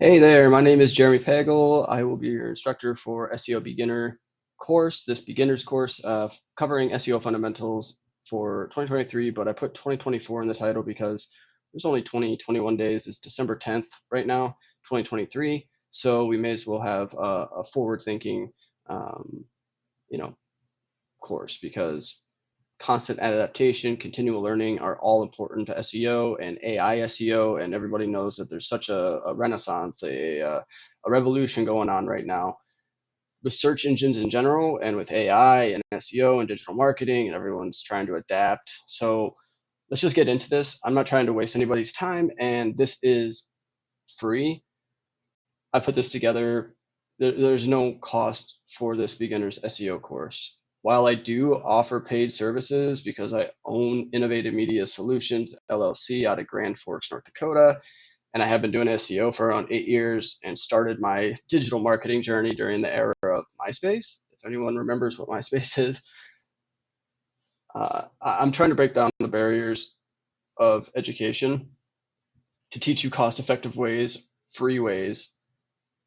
Hey there, my name is Jeremy Pagel. I will be your instructor for SEO beginner course, this beginner's course covering SEO fundamentals for 2023, but I put 2024 in the title because there's only 21 days. It's December 10th right now, 2023. So we may as well have a forward-thinking, um, you know, course because constant adaptation, continual learning are all important to SEO and AI SEO, and everybody knows that there's such a renaissance, a revolution going on right now with search engines in general and with AI and SEO and digital marketing, and everyone's trying to adapt. So let's just get into this. I'm not trying to waste anybody's time, and this is free. I put this together. There's no cost for this beginner's SEO course. While I do offer paid services because I own Innovative Media Solutions LLC out of Grand Forks, North Dakota, and I have been doing SEO for around 8 years and started my digital marketing journey during the era of MySpace. If anyone remembers what MySpace is, I'm trying to break down the barriers of education to teach you cost effective ways, free ways,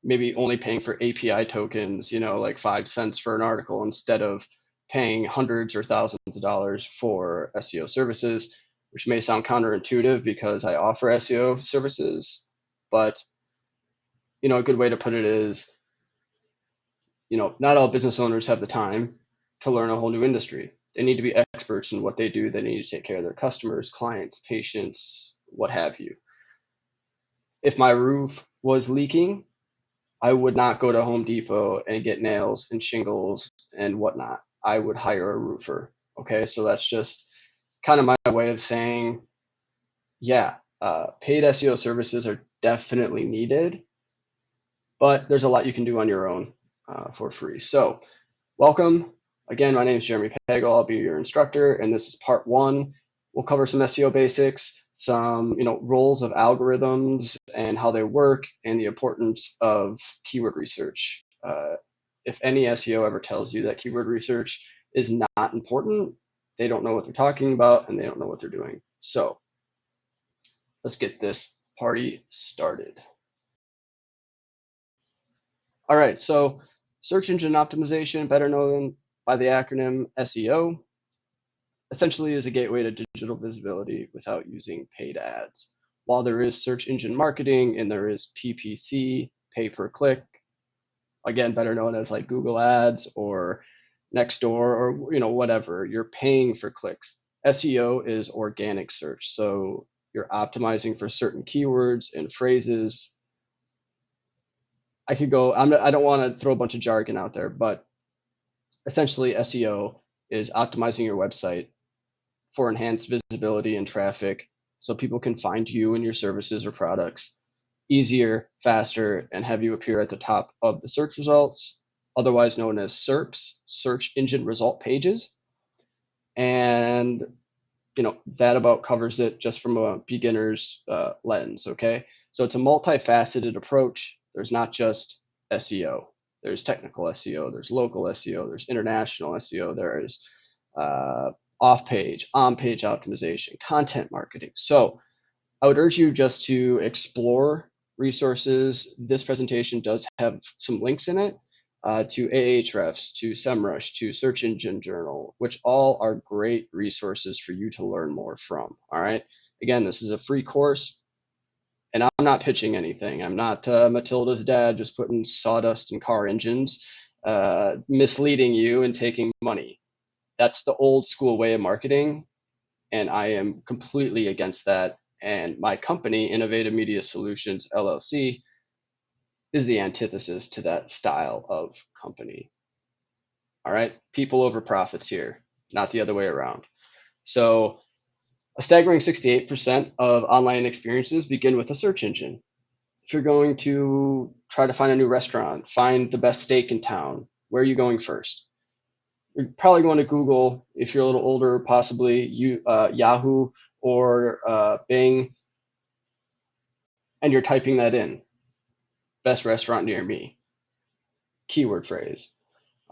maybe only paying for API tokens, like 5 cents for an article instead of paying hundreds or thousands of dollars for SEO services, which may sound counterintuitive because I offer SEO services. But, a good way to put it is, not all business owners have the time to learn a whole new industry. They need to be experts in what they do. They need to take care of their customers, clients, patients, what have you. If my roof was leaking, I would not go to Home Depot and get nails and shingles and whatnot. I would hire a roofer. Okay, so that's just kind of my way of saying, yeah, paid SEO services are definitely needed, but there's a lot you can do on your own for free. So, welcome. Again, my name is Jeremy Pagel. I'll be your instructor, and this is part one. We'll cover some SEO basics, some roles of algorithms and how they work, and the importance of keyword research. If any SEO ever tells you that keyword research is not important, they don't know what they're talking about and they don't know what they're doing. So let's get this party started. All right, so search engine optimization, better known by the acronym SEO, essentially is a gateway to digital visibility without using paid ads. While there is search engine marketing and there is PPC, pay per click, again better known as like Google Ads or Nextdoor or whatever, you're paying for clicks. SEO is organic search, so you're optimizing for certain keywords and phrases. I don't want to throw a bunch of jargon out there, but essentially SEO is optimizing your website for enhanced visibility and traffic so people can find you and your services or products easier, faster, and have you appear at the top of the search results, otherwise known as SERPs, search engine result pages. And that about covers it just from a beginner's lens. Okay, so it's a multifaceted approach. There's not just SEO. There's technical SEO. There's local SEO. There's international SEO. There's uh, off-page, on-page optimization, content marketing. So I would urge you just to explore resources. This presentation does have some links in it to Ahrefs, to SEMrush, to Search Engine Journal, which all are great resources for you to learn more from. All right. Again, this is a free course, and I'm not pitching anything. I'm not Matilda's dad just putting sawdust in car engines, misleading you and taking money. That's the old school way of marketing, and I am completely against that. And my company, Innovative Media Solutions LLC, is the antithesis to that style of company. All right, people over profits here, not the other way around. So, a staggering 68% of online experiences begin with a search engine. If you're going to try to find a new restaurant, find the best steak in town, where are you going first? You're probably going to Google. If you're a little older, possibly Yahoo or Bing, and you're typing that in, best restaurant near me, keyword phrase.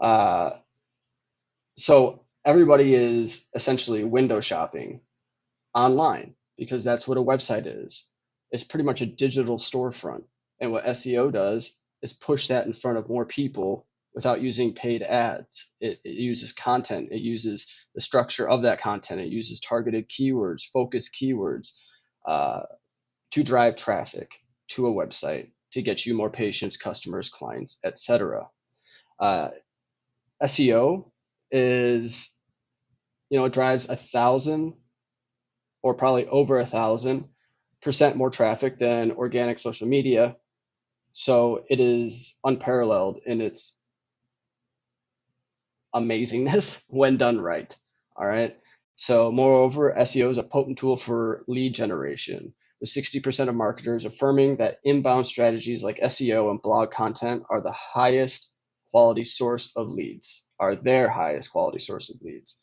Uh, so everybody is essentially window shopping online because that's what a website is. It's pretty much a digital storefront. And what SEO does is push that in front of more people without using paid ads. It uses content. It uses the structure of that content. It uses targeted keywords, focused keywords uh, to drive traffic to a website to get you more patients, customers, clients, etc. Uh, SEO is, it drives 1,000 or probably over 1,000% more traffic than organic social media. So it is unparalleled in its amazingness when done right. All right. So, moreover, SEO is a potent tool for lead generation, with 60% of marketers affirming that inbound strategies like SEO and blog content are the highest quality source of leads, are their highest quality source of leads.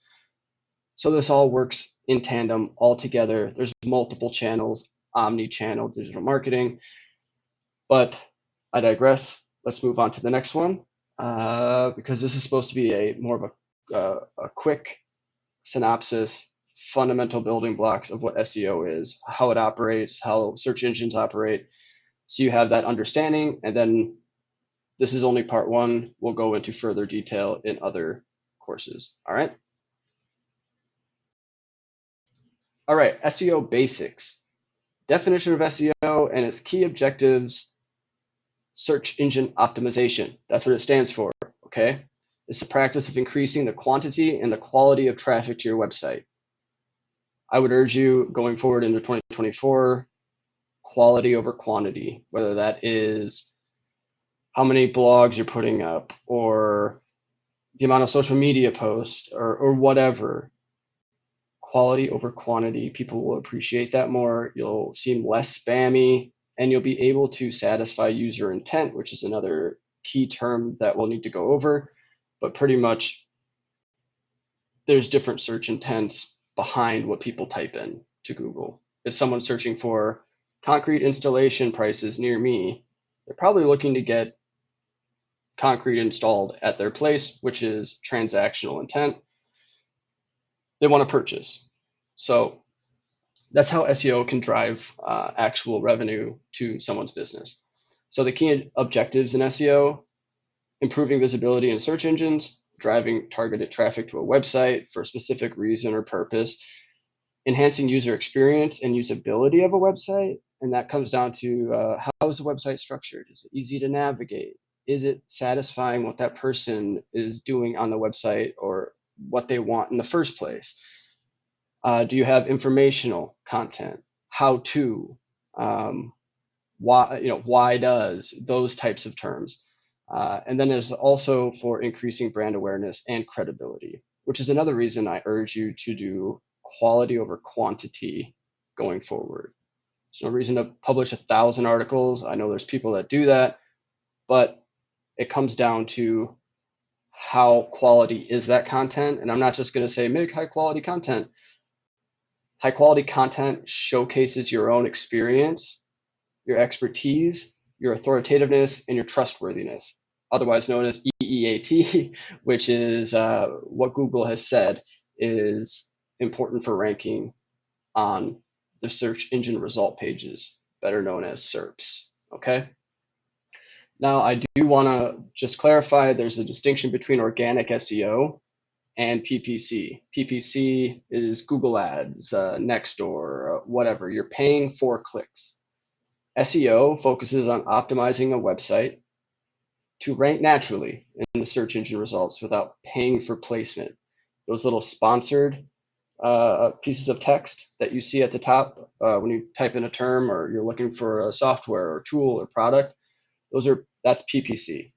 So, this all works in tandem all together. There's multiple channels, omni-channel digital marketing, but I digress. Let's move on to the next one because this is supposed to be a more of a quick synopsis, fundamental building blocks of what SEO is, how it operates, how search engines operate. So you have that understanding, and then this is only part one. We'll go into further detail in other courses. All right. All right. SEO basics. Definition of SEO and its key objectives. Search engine optimization. That's what it stands for. Okay. It's the practice of increasing the quantity and the quality of traffic to your website. I would urge you going forward into 2024, quality over quantity, whether that is how many blogs you're putting up or the amount of social media posts or whatever. Quality over quantity. People will appreciate that more. You'll seem less spammy and you'll be able to satisfy user intent, which is another key term that we'll need to go over. But pretty much there's different search intents behind what people type in to Google. If someone's searching for concrete installation prices near me, they're probably looking to get concrete installed at their place, which is transactional intent. They want to purchase. So that's how SEO can drive actual revenue to someone's business. So the key objectives in SEO: improving visibility in search engines, driving targeted traffic to a website for a specific reason or purpose, enhancing user experience and usability of a website. And that comes down to how is the website structured? Is it easy to navigate? Is it satisfying what that person is doing on the website or what they want in the first place? Do you have informational content? How to? Why does? Those types of terms. And then there's also for increasing brand awareness and credibility, which is another reason I urge you to do quality over quantity going forward. There's no reason to publish 1,000 articles. I know there's people that do that, but it comes down to how quality is that content. And I'm not just going to say make high quality content. High quality content showcases your own experience, your expertise, your authoritativeness, and your trustworthiness, otherwise known as EEAT, which is what Google has said is important for ranking on the search engine result pages, better known as SERPs. Okay. Now, I do want to just clarify there's a distinction between organic SEO and PPC. PPC is Google Ads, Nextdoor, whatever. You're paying for clicks. SEO focuses on optimizing a website to rank naturally in the search engine results without paying for placement. Those little sponsored pieces of text that you see at the top when you type in a term or you're looking for a software or tool or product, that's PPC.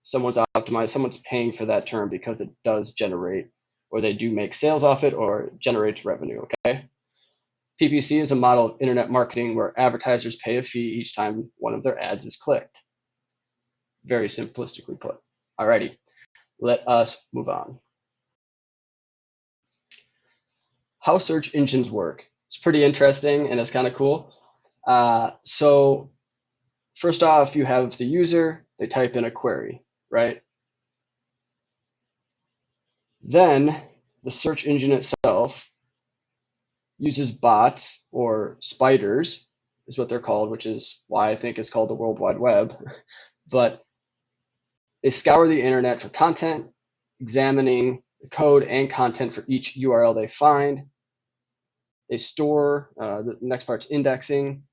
Someone's optimized, someone's paying for that term because it does generate, or they do make sales off it, or it generates revenue. Okay. PPC is a model of internet marketing where advertisers pay a fee each time one of their ads is clicked. Very simplistically put. Alrighty, let us move on. How search engines work. It's pretty interesting and it's kind of cool. So first off, you have the user, they type in a query, right? Then the search engine itself uses bots or spiders, is what they're called, which is why I think it's called the World Wide Web. But they scour the internet for content, examining the code and content for each URL they find. They store, the next part's indexing.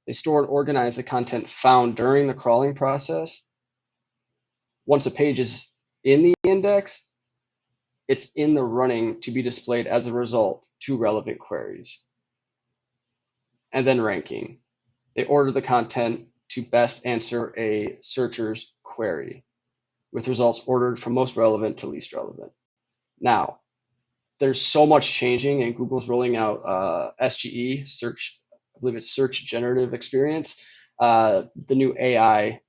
They store and organize the content found during the crawling process. Once a page is in the index, it's in the running to be displayed as a result to relevant queries. And then ranking. They order the content to best answer a searcher's query, with results ordered from most relevant to least relevant. Now, there's so much changing, and Google's rolling out SGE, search, I believe it's Search Generative Experience, the new AI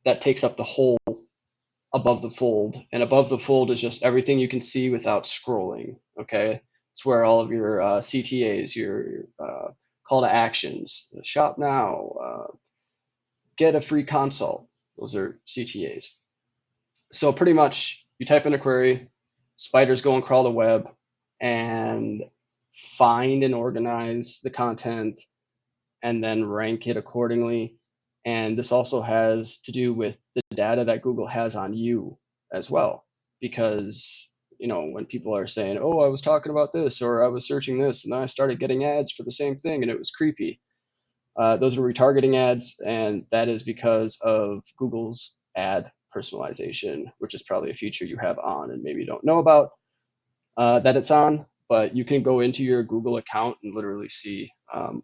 that takes up the whole above the fold. And above the fold is just everything you can see without scrolling. Okay, it's where all of your CTAs, your call to actions, shop now, get a free consult. Those are CTAs. So pretty much you type in a query, spiders go and crawl the web and find and organize the content and then rank it accordingly. And this also has to do with the data that Google has on you as well. Because, when people are saying, oh, I was talking about this or I was searching this and then I started getting ads for the same thing and it was creepy. Those are retargeting ads, and that is because of Google's ad personalization, which is probably a feature you have on and maybe don't know about that it's on. But you can go into your Google account and literally see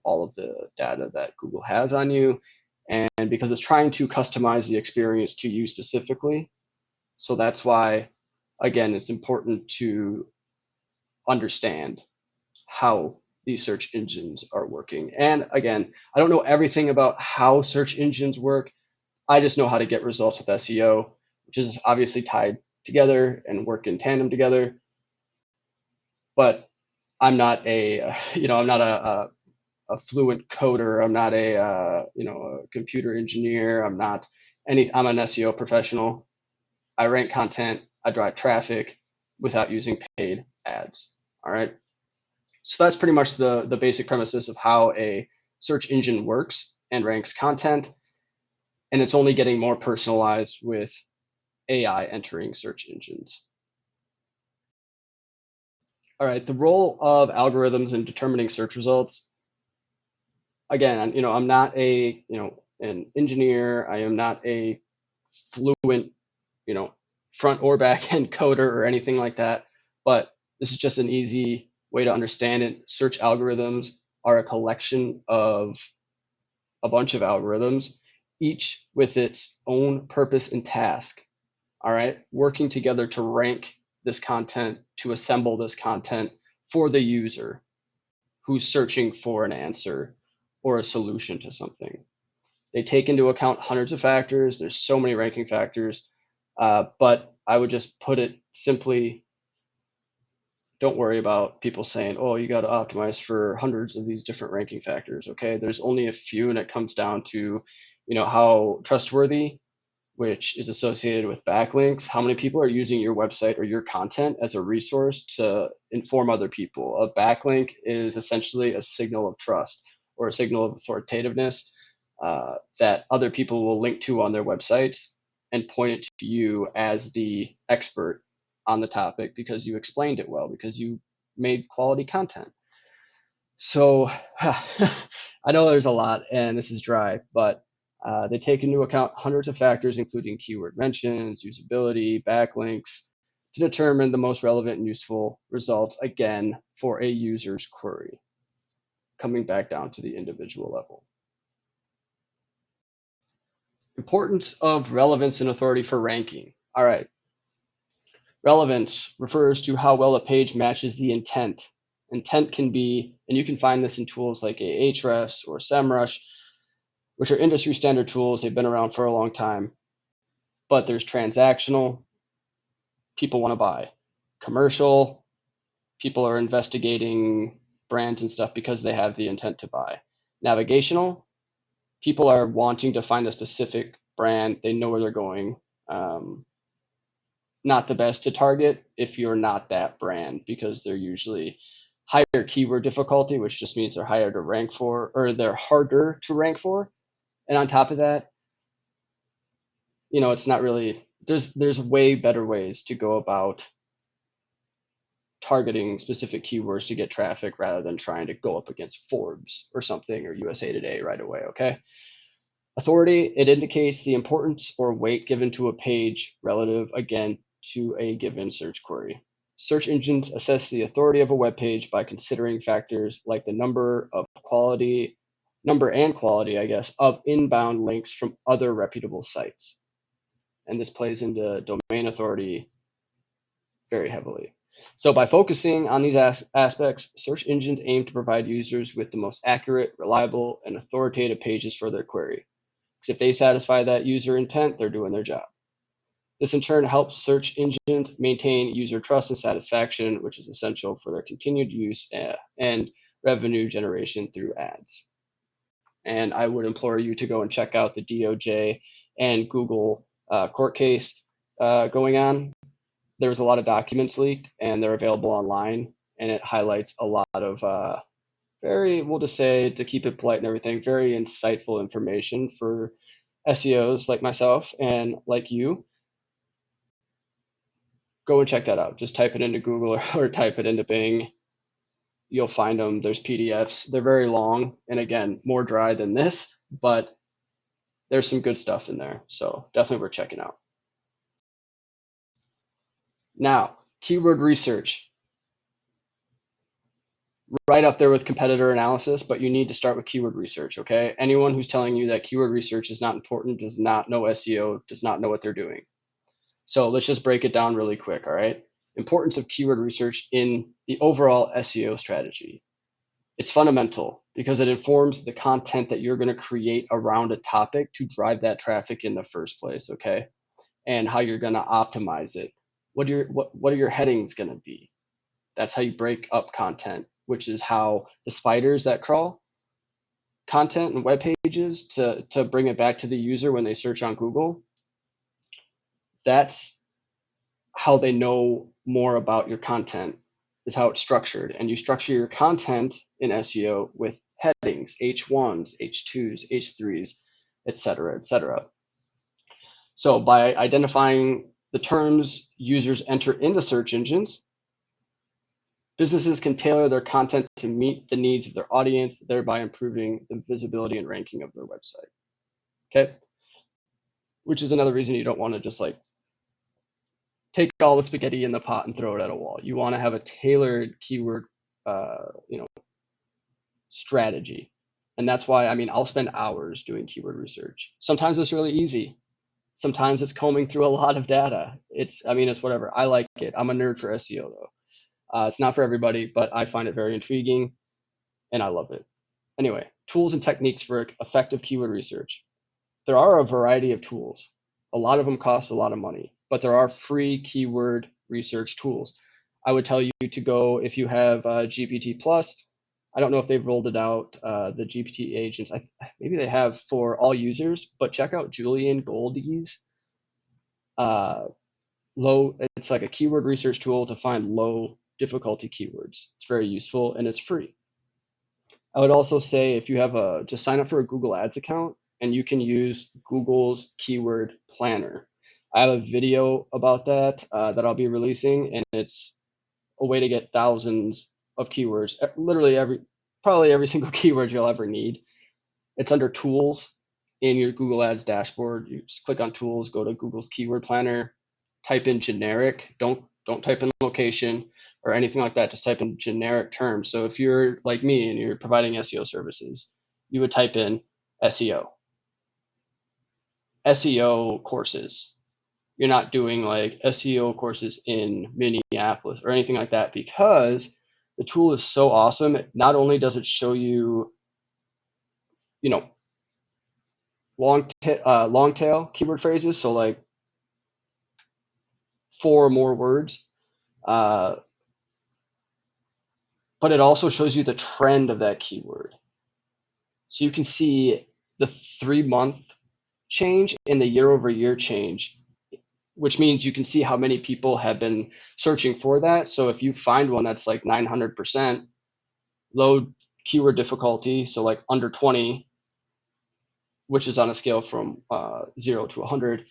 all of the data that Google has on you. And because it's trying to customize the experience to you specifically. So that's why, again, it's important to understand how these search engines are working. And again, I don't know everything about how search engines work. I just know how to get results with SEO, which is obviously tied together and work in tandem together. But I'm not I'm not a fluent coder. I'm not a computer engineer. I'm an SEO professional. I rank content. I drive traffic without using paid ads. All right. So that's pretty much the basic premises of how a search engine works and ranks content. And it's only getting more personalized with AI entering search engines. All right, the role of algorithms in determining search results. Again, I'm not an engineer. I am not a fluent, front or back end coder or anything like that. But this is just an easy way to understand it. Search algorithms are a collection of a bunch of algorithms, each with its own purpose and task. All right, working together to rank this content, to assemble this content for the user who's searching for an answer or a solution to something. They take into account hundreds of factors. There's so many ranking factors, but I would just put it simply, don't worry about people saying, oh, you got to optimize for hundreds of these different ranking factors. Okay, there's only a few, and it comes down to, how trustworthy, which is associated with backlinks. How many people are using your website or your content as a resource to inform other people? A backlink is essentially a signal of trust or a signal of authoritativeness that other people will link to on their websites and point it to you as the expert on the topic because you explained it well, because you made quality content. So I know there's a lot and this is dry, but they take into account hundreds of factors, including keyword mentions, usability, backlinks, to determine the most relevant and useful results, again, for a user's query, coming back down to the individual level. Importance of relevance and authority for ranking. All right. Relevance refers to how well a page matches the intent. Intent can be, and you can find this in tools like Ahrefs or SEMrush, which are industry standard tools. They've been around for a long time. But there's transactional, people want to buy. Commercial, people are investigating brands and stuff because they have the intent to buy. Navigational, people are wanting to find a specific brand. They know where they're going. Not the best to target if you're not that brand because they're usually higher keyword difficulty, which just means they're higher to rank for, or they're harder to rank for. And on top of that, it's not really, there's way better ways to go about targeting specific keywords to get traffic rather than trying to go up against Forbes or something or USA Today right away, okay? Authority, it indicates the importance or weight given to a page relative, again, to a given search query. Search engines assess the authority of a web page by considering factors like the number and quality, I guess, of inbound links from other reputable sites. And this plays into domain authority very heavily. So by focusing on these aspects, search engines aim to provide users with the most accurate, reliable, and authoritative pages for their query. Because if they satisfy that user intent, they're doing their job. This in turn helps search engines maintain user trust and satisfaction, which is essential for their continued use and revenue generation through ads. And I would implore you to go and check out the DOJ and Google court case going on. There was a lot of documents leaked, and they're available online, and it highlights a lot of we'll just say, to keep it polite and everything, very insightful information for SEOs like myself and like you. Go and check that out. Just type it into Google or type it into Bing. You'll find them. There's PDFs. They're very long, and again, more dry than this, but there's some good stuff in there. So definitely worth checking out. Now, keyword research. Right up there with competitor analysis, but you need to start with keyword research, okay? Anyone who's telling you that keyword research is not important does not know SEO, does not know what they're doing. So let's just break it down really quick, all right? Importance of keyword research in the overall SEO strategy. It's fundamental because it informs the content that you're going to create around a topic to drive that traffic in the first place, okay? And how you're going to optimize it. What are your headings going to be? That's how you break up content, which is how the spiders that crawl content and web pages to bring it back to the user when they search on Google. That's how they know more about your content, is how it's structured. And you structure your content in SEO with headings, H1s, H2s, H3s, etc., etc. So by identifying the terms users enter into search engines, businesses can tailor their content to meet the needs of their audience, thereby improving the visibility and ranking of their website. Okay? Which is another reason you don't want to just like take all the spaghetti in the pot and throw it at a wall. You want to have a tailored keyword, strategy. And that's why, I'll spend hours doing keyword research. Sometimes it's really easy. Sometimes it's combing through a lot of data. It's whatever. I like it. I'm a nerd for SEO though. It's not for everybody, but I find it very intriguing and I love it. Anyway, tools and techniques for effective keyword research. There are a variety of tools. A lot of them cost a lot of money, but there are free keyword research tools. I would tell you to go, if you have GPT Plus. I don't know if they've rolled it out, the GPT agents. Maybe they have for all users, but check out Julian Goldie's it's like a keyword research tool to find low difficulty keywords. It's very useful and it's free. I would also say if you have just sign up for a Google Ads account and you can use Google's keyword planner. I have a video about that that I'll be releasing, and it's a way to get thousands of keywords, literally probably every single keyword you'll ever need. It's under tools in your Google Ads dashboard. You just click on tools, go to Google's keyword planner, type in generic, don't type in location or anything like that, just type in generic terms. So if you're like me and you're providing SEO services, you would type in SEO courses. You're not doing like SEO courses in Minneapolis or anything like that, because the tool is so awesome. Not only does it show you, long tail keyword phrases, so like 4 or more words, but it also shows you the trend of that keyword. So you can see the 3-month change and the year-over-year change, which means you can see how many people have been searching for that. So if you find one that's like 900%, low keyword difficulty, so like under 20, which is on a scale from 0 to 100,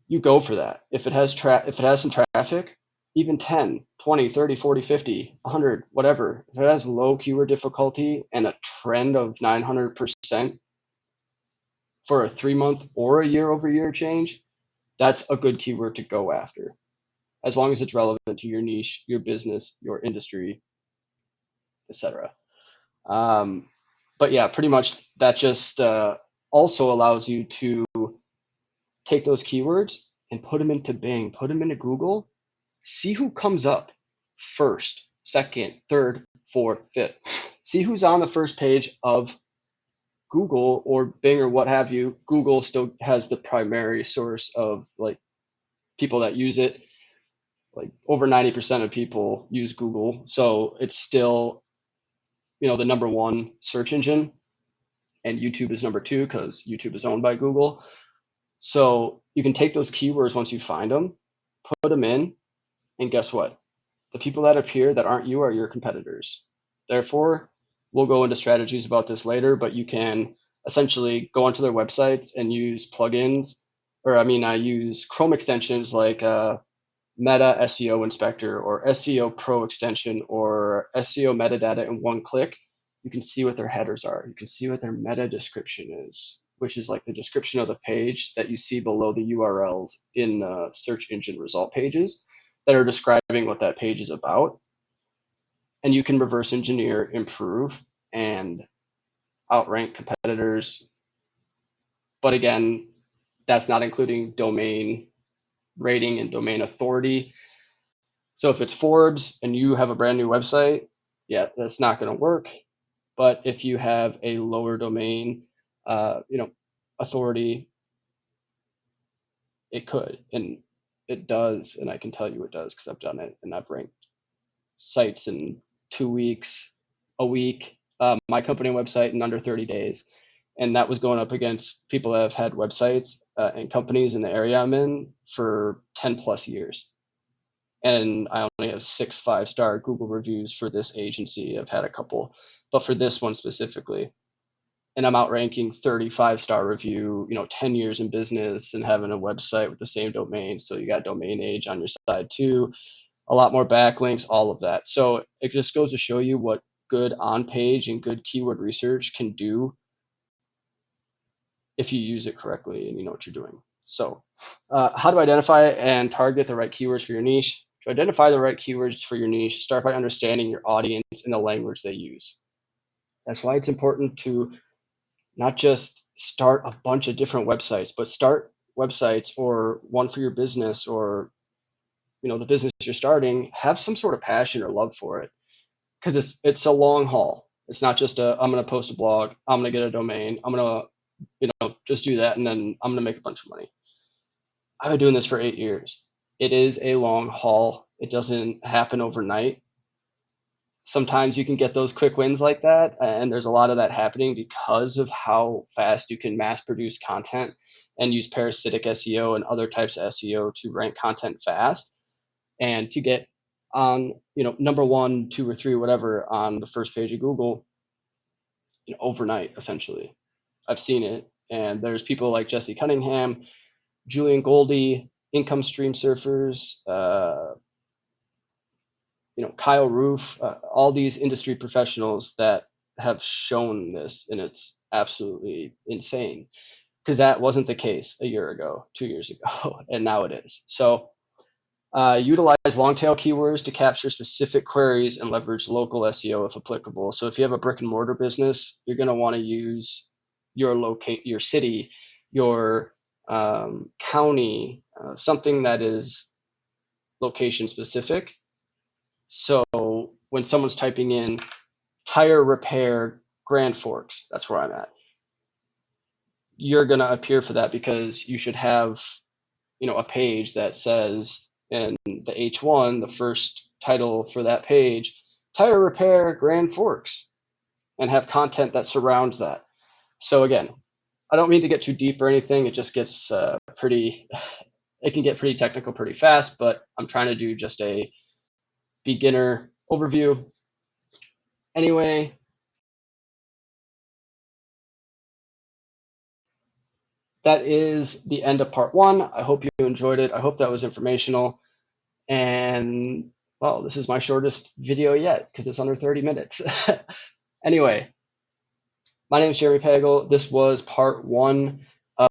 you go for that. If it has some traffic, even 10, 20, 30, 40, 50, 100, whatever, if it has low keyword difficulty and a trend of 900% for a 3-month or a year-over-year change, that's a good keyword to go after, as long as it's relevant to your niche, your business, your industry, etc. But yeah, pretty much that just also allows you to take those keywords and put them into Bing, put them into Google, see who comes up first, second, third, fourth, fifth. See who's on the first page of Google or Bing or what have you. Google still has the primary source of like people that use it. Like over 90% of people use Google. So it's still, the number one search engine, and YouTube is number two because YouTube is owned by Google. So you can take those keywords once you find them, put them in, and guess what? The people that appear that aren't you are your competitors. Therefore, we'll go into strategies about this later, but you can essentially go onto their websites and use plugins, or I use Chrome extensions like Meta SEO Inspector or SEO Pro extension or SEO metadata in one click. You can see what their headers are. You can see what their meta description is, which is like the description of the page that you see below the URLs in the search engine result pages that are describing what that page is about. And you can reverse engineer, improve, and outrank competitors. But again, that's not including domain rating and domain authority. So if it's Forbes and you have a brand new website, yeah, that's not going to work. But if you have a lower domain, authority, it could, and it does, and I can tell you it does because I've done it, and I've ranked sites in 2 weeks, a week, my company website in under 30 days. And that was going up against people that have had websites and companies in the area I'm in for 10 plus years. And I only have 6 5-star Google reviews for this agency. I've had a couple, but for this one specifically, and I'm outranking 35-star review, 10 years in business and having a website with the same domain. So you got domain age on your side too, a lot more backlinks, all of that. So it just goes to show you what good on-page and good keyword research can do if you use it correctly and you know what you're doing. So how to identify and target the right keywords for your niche. To identify the right keywords for your niche, start by understanding your audience and the language they use. That's why it's important to not just start a bunch of different websites, but start websites or one for your business or the business you're starting. Have some sort of passion or love for it, because it's a long haul. It's not just I'm going to post a blog, I'm going to get a domain, I'm going to just do that, and then I'm going to make a bunch of money. I've been doing this for 8 years. It is a long haul. It doesn't happen overnight. Sometimes you can get those quick wins like that, and there's a lot of that happening because of how fast you can mass produce content and use parasitic SEO and other types of SEO to rank content fast and to get on, number 1, 2, or 3, whatever, on the first page of Google, overnight, essentially. I've seen it, and there's people like Jesse Cunningham, Julian Goldie, Income Stream Surfers, Kyle Roof, all these industry professionals that have shown this, and it's absolutely insane because that wasn't the case a year ago, 2 years ago, and now it is. So utilize long tail keywords to capture specific queries and leverage local SEO if applicable. So if you have a brick and mortar business, you're going to want to use your city, your county, something that is location specific. So when someone's typing in tire repair Grand Forks, that's where I'm at, you're going to appear for that because you should have, a page that says in the H1, the first title for that page, tire repair Grand Forks, and have content that surrounds that. So again, I don't mean to get too deep or anything. It just gets it can get pretty technical pretty fast, but I'm trying to do just a beginner overview. Anyway, that is the end of part one. I hope you enjoyed it. I hope that was informational. And well, this is my shortest video yet because it's under 30 minutes. Anyway, my name is Jeremy Pagel. This was part one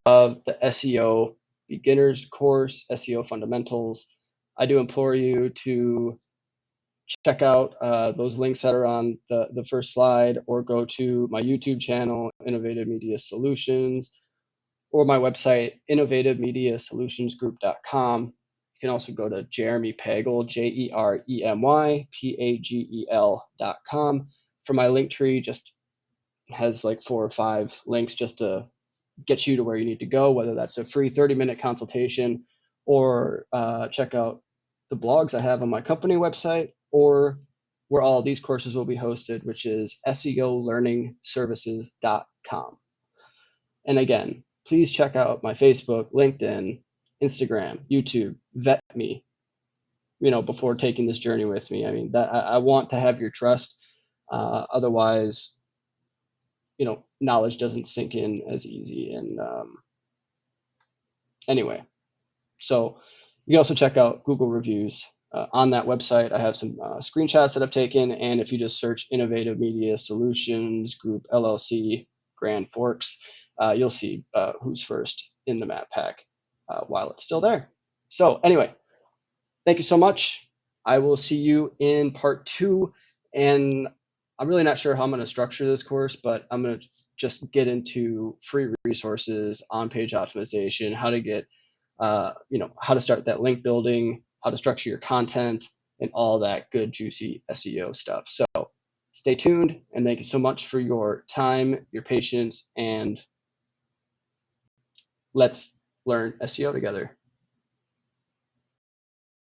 of the SEO beginners course, SEO fundamentals. I do implore you to check out those links that are on the first slide, or go to my YouTube channel, Innovative Media Solutions, or my website, innovativemediasolutionsgroup.com. You can also go to Jeremy Pagel, JeremyPagel.com. For my link tree, just has like 4 or 5 links just to get you to where you need to go, whether that's a free 30-minute consultation, or check out the blogs I have on my company website, or where all these courses will be hosted, which is SEOlearningservices.com. And again, please check out my Facebook, LinkedIn, Instagram, YouTube. Vet me, before taking this journey with me. I mean, that I want to have your trust. Otherwise, knowledge doesn't sink in as easy. And anyway, so you can also check out Google reviews. On that website, I have some screenshots that I've taken, and if you just search Innovative Media Solutions Group LLC Grand Forks, you'll see who's first in the map pack while it's still there. So anyway, thank you so much. I will see you in part 2, and I'm really not sure how I'm going to structure this course, but I'm going to just get into free resources, on-page optimization, how to get how to start that link building, how to structure your content, and all that good, juicy SEO stuff. So stay tuned, and thank you so much for your time, your patience, and let's learn SEO together.